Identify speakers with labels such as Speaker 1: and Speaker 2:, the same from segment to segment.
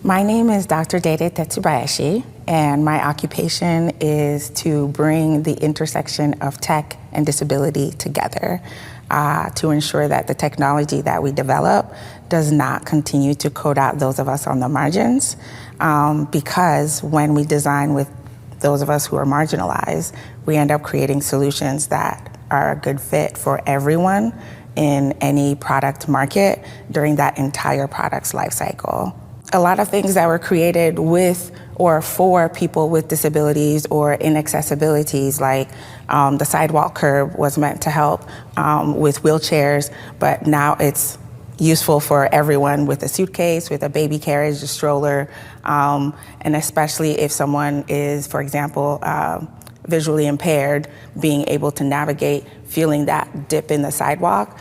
Speaker 1: My name is Dr. Dédé Tetsubayashi, and my occupation is to bring the intersection of tech and disability together to ensure that the technology that we develop does not continue to code out those of us on the margins, because when we design with those of us who are marginalized, we end up creating solutions that are a good fit for everyone in any product market during that entire product's life cycle. A lot of things that were created with or for people with disabilities or inaccessibilities, like the sidewalk curb was meant to help with wheelchairs, but now it's useful for everyone with a suitcase, with a baby carriage, a stroller, and especially if someone is, for example, visually impaired, being able to navigate, feeling that dip in the sidewalk,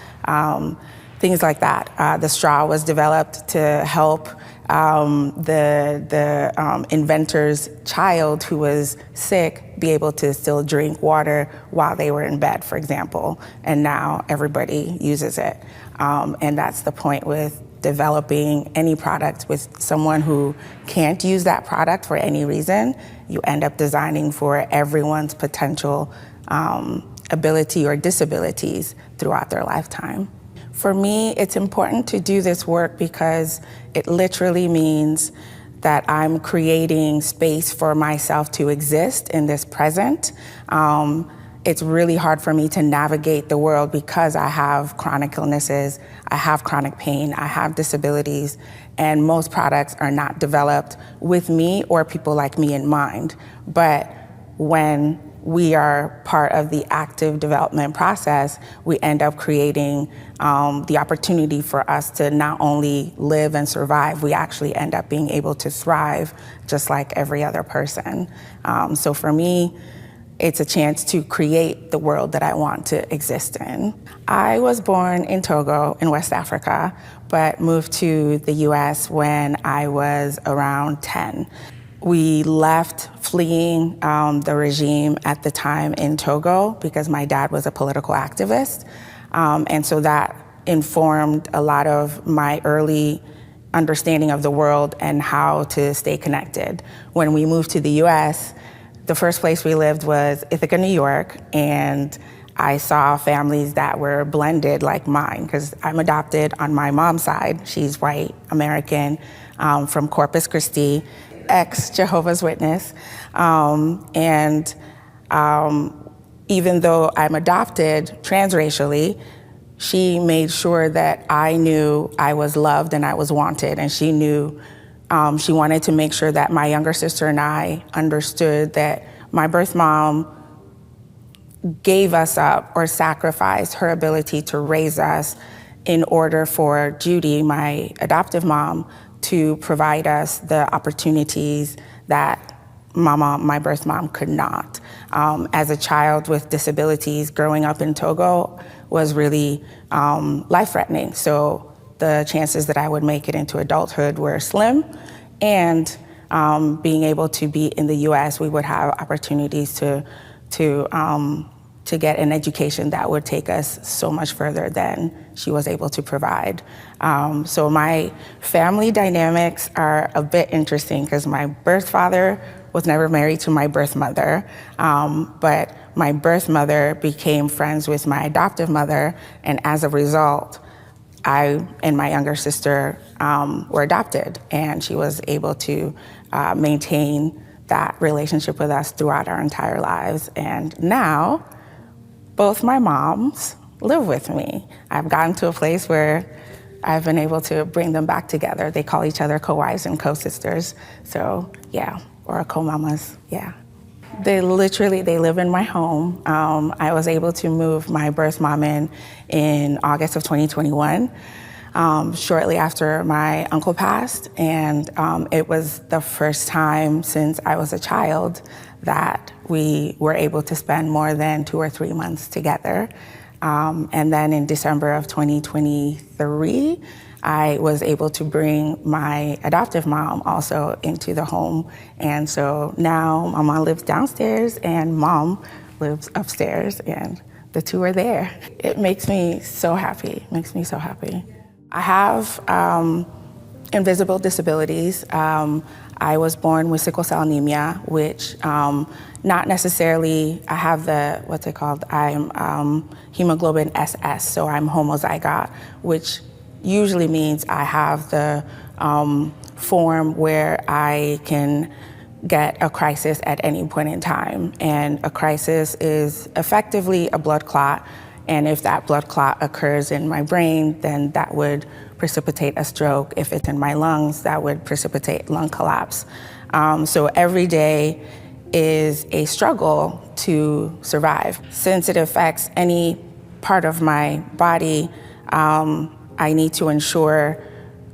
Speaker 1: things like that. The straw was developed to help the inventor's child who was sick be able to still drink water while they were in bed, for example, and now everybody uses it. And that's the point with developing any product with someone who can't use that product for any reason. You end up designing for everyone's potential ability or disabilities throughout their lifetime. For me, it's important to do this work because it literally means that I'm creating space for myself to exist in this present. It's really hard for me to navigate the world because I have chronic illnesses, I have chronic pain, I have disabilities, and most products are not developed with me or people like me in mind. But when we are part of the active development process, we end up creating the opportunity for us to not only live and survive, we actually end up being able to thrive just like every other person. So for me, it's a chance to create the world that I want to exist in. I was born in Togo in West Africa, but moved to the US when I was around 10. We left fleeing the regime at the time in Togo because my dad was a political activist. And so that informed a lot of my early understanding of the world and how to stay connected. When we moved to the US, the first place we lived was Ithaca, New York, and I saw families that were blended like mine because I'm adopted on my mom's side. She's white, American, from Corpus Christi, ex-Jehovah's Witness. And even though I'm adopted transracially, she made sure that I knew I was loved and I was wanted, and she knew she wanted to make sure that my younger sister and I understood that my birth mom gave us up or sacrificed her ability to raise us in order for Judy, my adoptive mom, to provide us the opportunities that Mama, my birth mom, could not. As a child with disabilities, growing up in Togo was really life-threatening. So the chances that I would make it into adulthood were slim, and being able to be in the US, we would have opportunities to get an education that would take us so much further than she was able to provide. So my family dynamics are a bit interesting because my birth father was never married to my birth mother, but my birth mother became friends with my adoptive mother, and as a result, I and my younger sister were adopted, and she was able to maintain that relationship with us throughout our entire lives. And now, both my moms live with me. I've gotten to a place where I've been able to bring them back together. They call each other co-wives and co-sisters. So yeah, or co-mamas, yeah. They live in my home. I was able to move my birth mom in August of 2021, shortly after my uncle passed. And it was the first time since I was a child that we were able to spend more than 2 or 3 months together. And then in December of 2023, I was able to bring my adoptive mom also into the home. And so now Mama lives downstairs and Mom lives upstairs, and the two are there. It makes me so happy, I have invisible disabilities. I was born with sickle cell anemia, which not necessarily, I have the, what's it called? I'm hemoglobin SS, so I'm homozygote, which usually means I have the form where I can get a crisis at any point in time. And a crisis is effectively a blood clot. And if that blood clot occurs in my brain, then that would precipitate a stroke. If it's in my lungs, that would precipitate lung collapse. So every day is a struggle to survive. Since it affects any part of my body, I need to ensure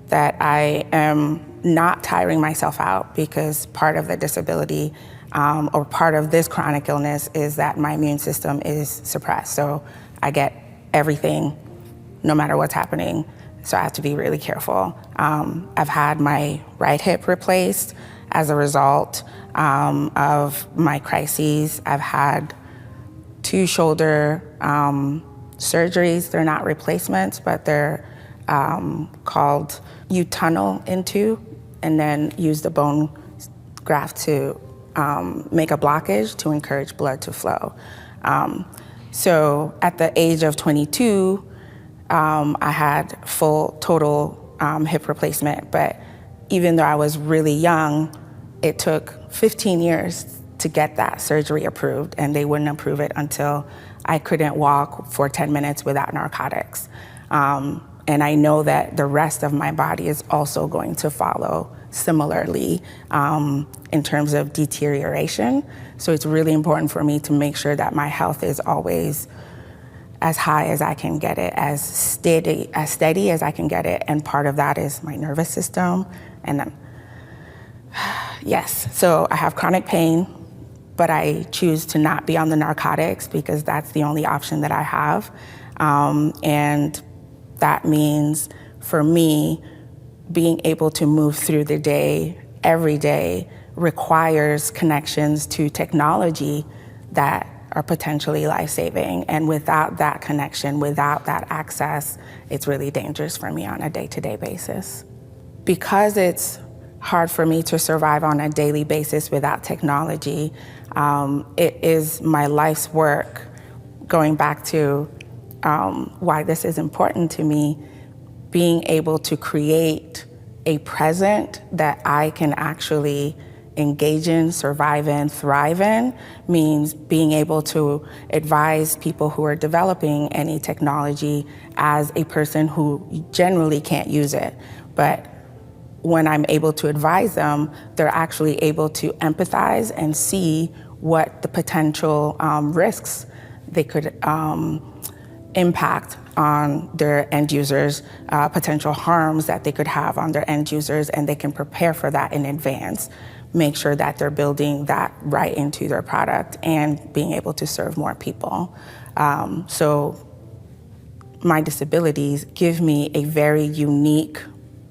Speaker 1: that I am not tiring myself out, because part of the disability or part of this chronic illness is that my immune system is suppressed. So I get everything no matter what's happening. So I have to be really careful. I've had my right hip replaced as a result of my crises. I've had 2 shoulder surgeries. They're not replacements, but they're called, you tunnel into and then use the bone graft to make a blockage to encourage blood to flow. So at the age of 22, I had full total hip replacement, but even though I was really young, it took 15 years to get that surgery approved, and they wouldn't approve it until I couldn't walk for 10 minutes without narcotics. And I know that the rest of my body is also going to follow similarly in terms of deterioration. So it's really important for me to make sure that my health is always as high as I can get it, as steady as I can get it. And part of that is my nervous system. And then, yes, so I have chronic pain, but I choose to not be on the narcotics because that's the only option that I have. And that means for me, being able to move through the day, every day, requires connections to technology that are potentially life-saving. And without that connection, without that access, it's really dangerous for me on a day-to-day basis. Because it's hard for me to survive on a daily basis without technology, it is my life's work, going back to why this is important to me, being able to create a present that I can actually engage in, survive in, thrive in, means being able to advise people who are developing any technology as a person who generally can't use it. But when I'm able to advise them, they're actually able to empathize and see what the potential risks they could impact on their end users, potential harms that they could have on their end users, and they can prepare for that in advance, make sure that they're building that right into their product and being able to serve more people. So my disabilities give me a very unique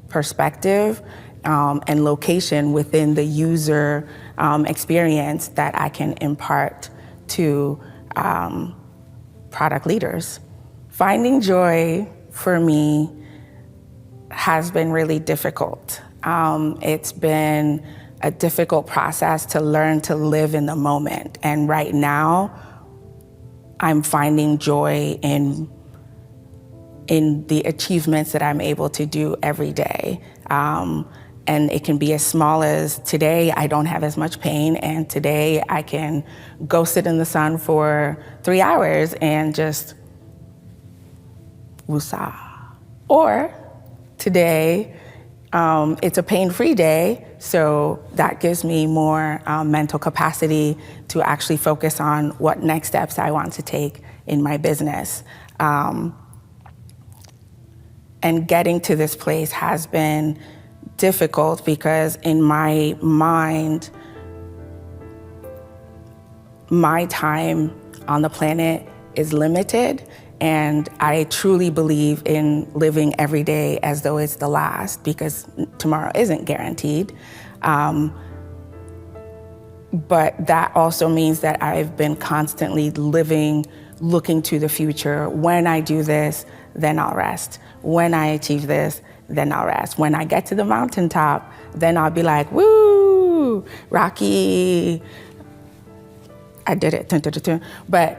Speaker 1: perspective and location within the user experience that I can impart to product leaders. Finding joy for me has been really difficult. It's been a difficult process to learn to live in the moment. And right now, I'm finding joy in the achievements that I'm able to do every day. And it can be as small as today, I don't have as much pain, and today I can go sit in the sun for 3 hours and just woosah. Or today, it's a pain-free day, so that gives me more mental capacity to actually focus on what next steps I want to take in my business. And getting to this place has been difficult because in my mind, my time on the planet is limited, and I truly believe in living every day as though it's the last, because tomorrow isn't guaranteed. But that also means that I've been constantly living, looking to the future. When I do this, then I'll rest. When I achieve this, then I'll rest. When I get to the mountaintop, then I'll be like, woo, Rocky, I did it, dun, dun, dun, dun. But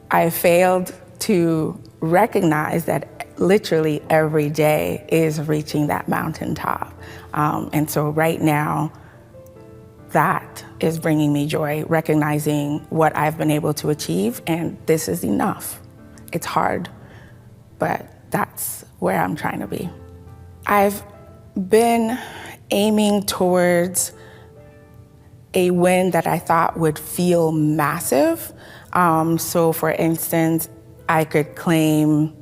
Speaker 1: I failed to recognize that literally every day is reaching that mountaintop. And so right now, that is bringing me joy, recognizing what I've been able to achieve, and this is enough. It's hard, but that's where I'm trying to be. I've been aiming towards a win that I thought would feel massive. So for instance, I could claim,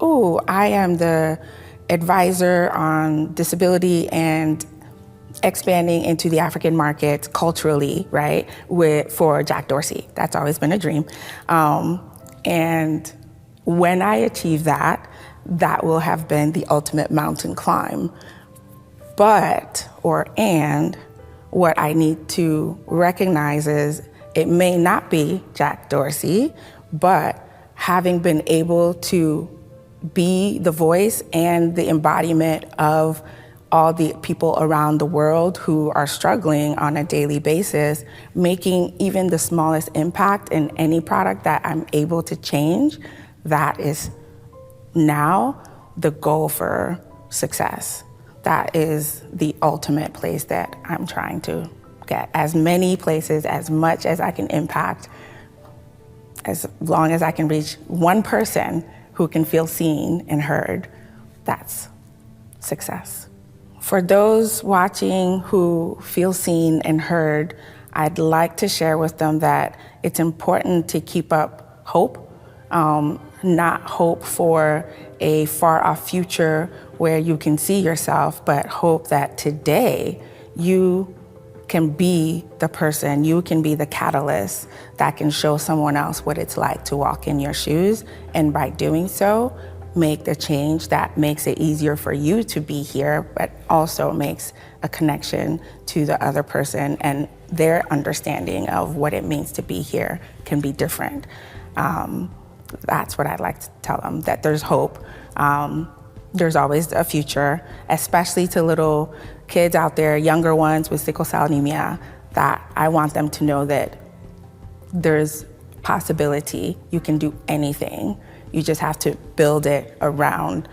Speaker 1: oh, I am the advisor on disability and expanding into the African market culturally, right, for Jack Dorsey. That's always been a dream. And when I achieve that, that will have been the ultimate mountain climb. And what I need to recognize is it may not be Jack Dorsey, but having been able to be the voice and the embodiment of all the people around the world who are struggling on a daily basis, making even the smallest impact in any product that I'm able to change, that is now the goal for success. That is the ultimate place that I'm trying to get. As many places, as much as I can impact, as long as I can reach one person who can feel seen and heard, that's success. For those watching who feel seen and heard, I'd like to share with them that it's important to keep up hope, not hope for a far-off future where you can see yourself, but hope that today you can be the person, you can be the catalyst that can show someone else what it's like to walk in your shoes, and by doing so, make the change that makes it easier for you to be here, but also makes a connection to the other person, and their understanding of what it means to be here can be different. That's what I'd like to tell them, that there's hope. There's always a future, especially to little kids out there, younger ones with sickle cell anemia, that I want them to know that there's possibility. You can do anything. You just have to build it around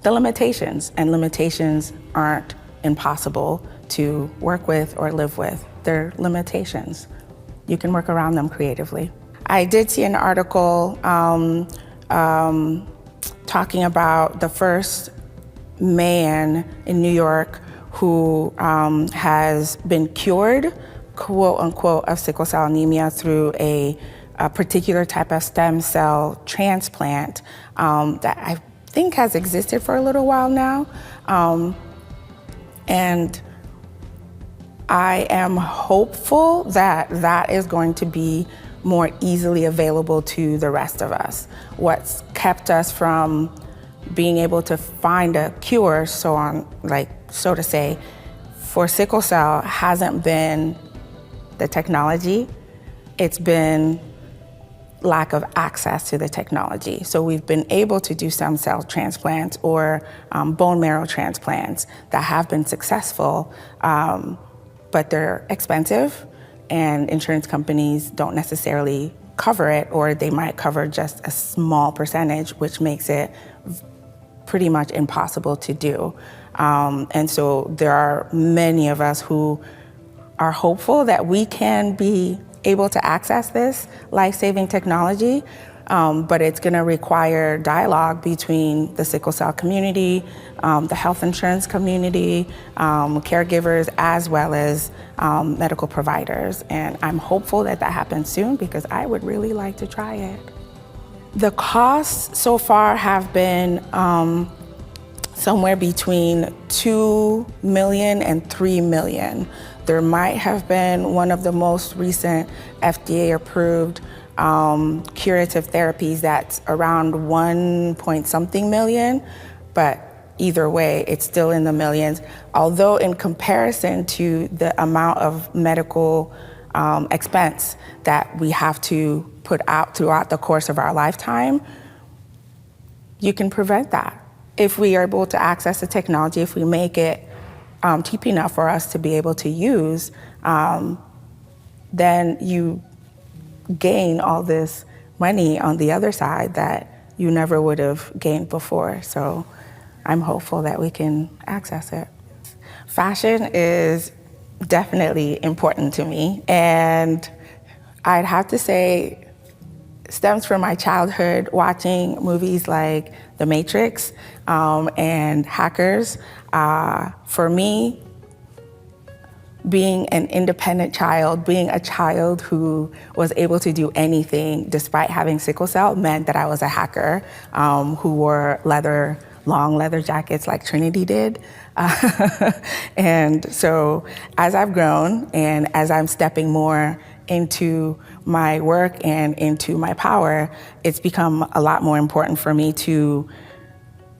Speaker 1: the limitations, and limitations aren't impossible to work with or live with. They're limitations. You can work around them creatively. I did see an article talking about the first man in New York who has been cured, quote unquote, of sickle cell anemia through a particular type of stem cell transplant that I think has existed for a little while now. And I am hopeful that that is going to be more easily available to the rest of us. What's kept us from being able to find a cure, so to say, for sickle cell hasn't been the technology, it's been lack of access to the technology. So we've been able to do stem cell transplants or bone marrow transplants that have been successful, but they're expensive, and insurance companies don't necessarily cover it, or they might cover just a small percentage, which makes it pretty much impossible to do. And so there are many of us who are hopeful that we can be able to access this life-saving technology, but it's gonna require dialogue between the sickle cell community, the health insurance community, caregivers, as well as medical providers. And I'm hopeful that that happens soon, because I would really like to try it. The costs so far have been somewhere between 2 million and 3 million. There might have been one of the most recent FDA-approved curative therapies that's around 1 point something million, but either way, it's still in the millions. Although in comparison to the amount of medical expense that we have to put out throughout the course of our lifetime, you can prevent that. if we are able to access the technology, if we make it cheap enough for us to be able to use, then you gain all this money on the other side that you never would have gained before. So I'm hopeful that we can access it. Fashion is definitely important to me, and I'd have to say stems from my childhood watching movies like The Matrix and Hackers. For me, being an independent child, being a child who was able to do anything despite having sickle cell meant that I was a hacker who wore long leather jackets like Trinity did. And so as I've grown and as I'm stepping more into my work and into my power, it's become a lot more important for me to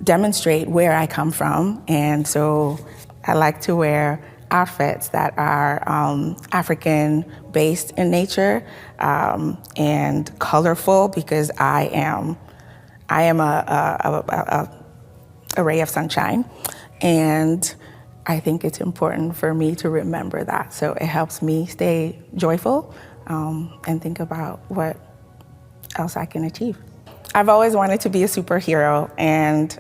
Speaker 1: demonstrate where I come from. And so I like to wear outfits that are African-based in nature and colorful, because I am a ray of sunshine, and I think it's important for me to remember that. So it helps me stay joyful and think about what else I can achieve. I've always wanted to be a superhero, and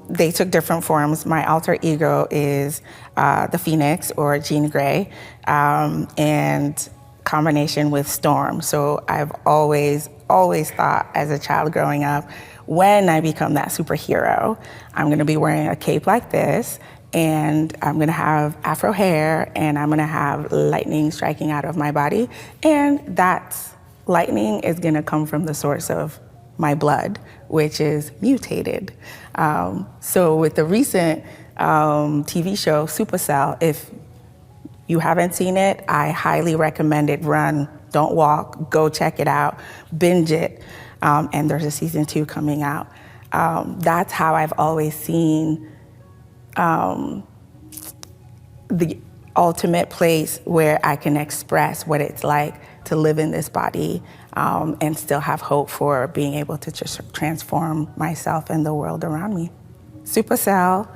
Speaker 1: they took different forms. My alter ego is the Phoenix, or Jean Grey, and combination with Storm. So I've always thought as a child growing up, when I become that superhero, I'm gonna be wearing a cape like this, and I'm gonna have afro hair, and I'm gonna have lightning striking out of my body, and that lightning is gonna come from the source of my blood, which is mutated. So with the recent TV show, Supercell, if you haven't seen it, I highly recommend it. Run, don't walk, go check it out, binge it, and there's a season 2 coming out. That's how I've always seen the ultimate place where I can express what it's like to live in this body and still have hope for being able to transform myself and the world around me. Supercell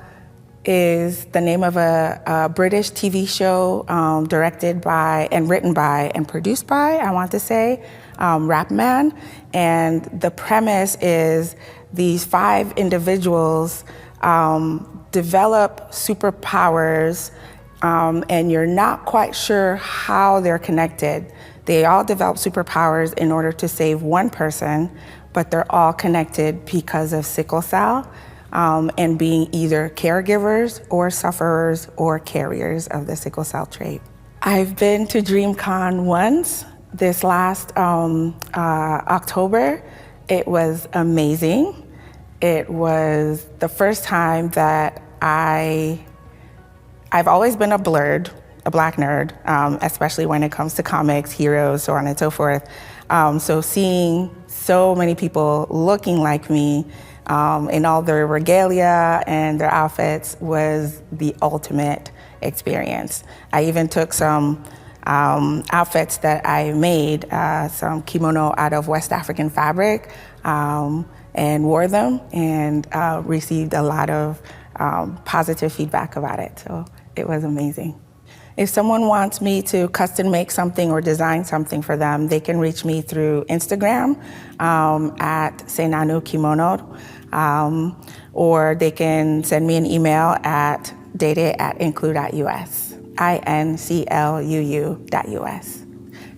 Speaker 1: is the name of a British TV show directed by and written by and produced by, I want to say, Rapman. And the premise is these 5 individuals develop superpowers, and you're not quite sure how they're connected. They all develop superpowers in order to save one person, but they're all connected because of sickle cell and being either caregivers or sufferers or carriers of the sickle cell trait. I've been to DreamCon once this last October. It was amazing. It was the first time that I've always been a black nerd, especially when it comes to comics, heroes, so on and so forth. So seeing so many people looking like me in all their regalia and their outfits was the ultimate experience. I even took some outfits that I made, some kimono out of West African fabric, and wore them and received a lot of positive feedback about it. So it was amazing. If someone wants me to custom make something or design something for them, they can reach me through Instagram at Senanu Kimono, or they can send me an email at dede@include.us, incluu.us.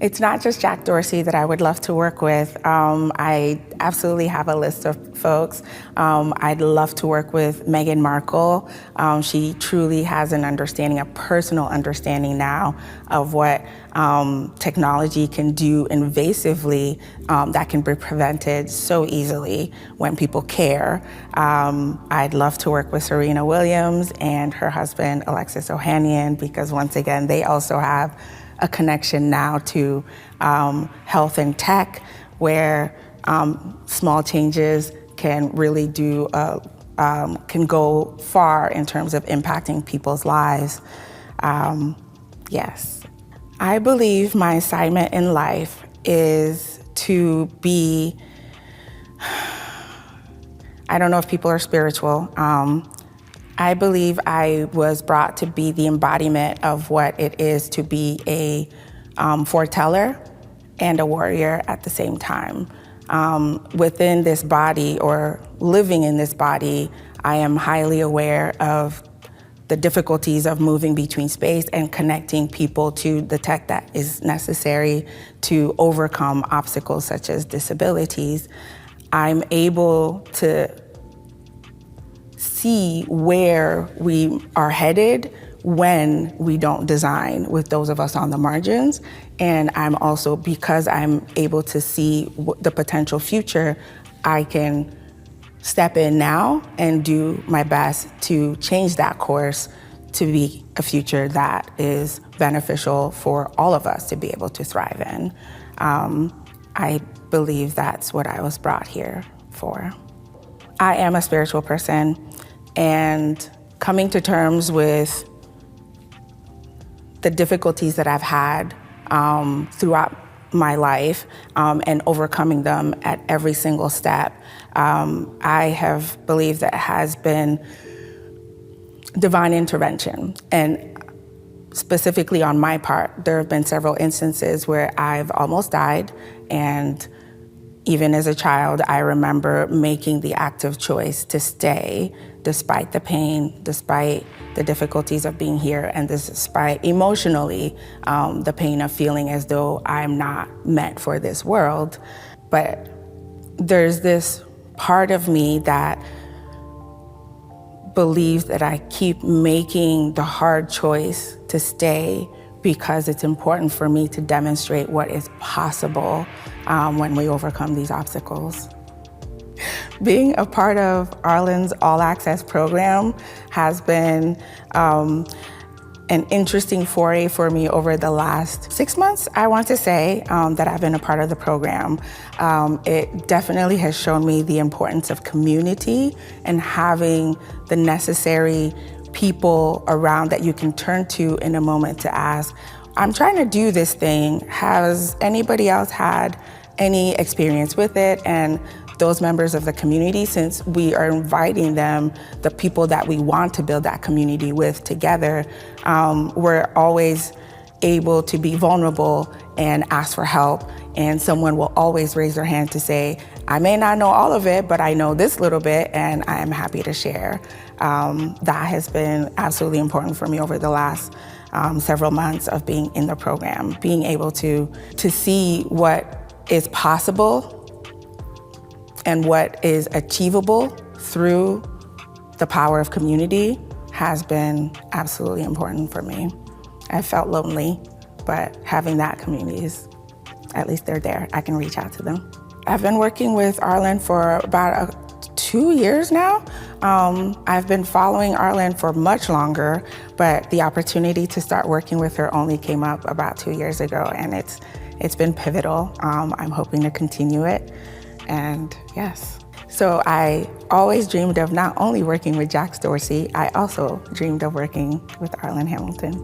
Speaker 1: It's not just Jack Dorsey that I would love to work with. I absolutely have a list of folks. I'd love to work with Meghan Markle. She truly has an understanding, a personal understanding now of what technology can do invasively that can be prevented so easily when people care. I'd love to work with Serena Williams and her husband, Alexis Ohanian, because once again, they also have a connection now to health and tech, where small changes can really can go far in terms of impacting people's lives. Yes. I believe my assignment in life is to be, I don't know if people are spiritual. I believe I was brought to be the embodiment of what it is to be a foreteller and a warrior at the same time. Within this body, or living in this body, I am highly aware of the difficulties of moving between space and connecting people to the tech that is necessary to overcome obstacles such as disabilities. I'm able to see where we are headed when we don't design with those of us on the margins. And I'm also, because I'm able to see the potential future, I can step in now and do my best to change that course to be a future that is beneficial for all of us to be able to thrive in. I believe that's what I was brought here for. I am a spiritual person, and coming to terms with the difficulties that I've had throughout my life and overcoming them at every single step, I have believed that it has been divine intervention. And specifically on my part, there have been several instances where I've almost died, and even as a child, I remember making the active choice to stay despite the pain, despite the difficulties of being here, and despite emotionally the pain of feeling as though I'm not meant for this world. But there's this part of me that believes that I keep making the hard choice to stay because it's important for me to demonstrate what is possible when we overcome these obstacles. Being a part of Arlen's All Access program has been an interesting foray for me over the last 6 months, I want to say, that I've been a part of the program. It definitely has shown me the importance of community and having the necessary people around that you can turn to in a moment to ask, I'm trying to do this thing. Has anybody else had any experience with it? And those members of the community, since we are inviting them, the people that we want to build that community with together, we're always able to be vulnerable and ask for help. And someone will always raise their hand to say, I may not know all of it, but I know this little bit, and I am happy to share. That has been absolutely important for me over the last several months of being in the program. Being able to see what is possible and what is achievable through the power of community has been absolutely important for me. I felt lonely, but having that community is, at least they're there. I can reach out to them. I've been working with Arlen for about 2 years now. I've been following Arlen for much longer, but the opportunity to start working with her only came up about 2 years ago, and it's been pivotal. I'm hoping to continue it. And yes. So I always dreamed of not only working with Jax Dorsey, I also dreamed of working with Arlen Hamilton.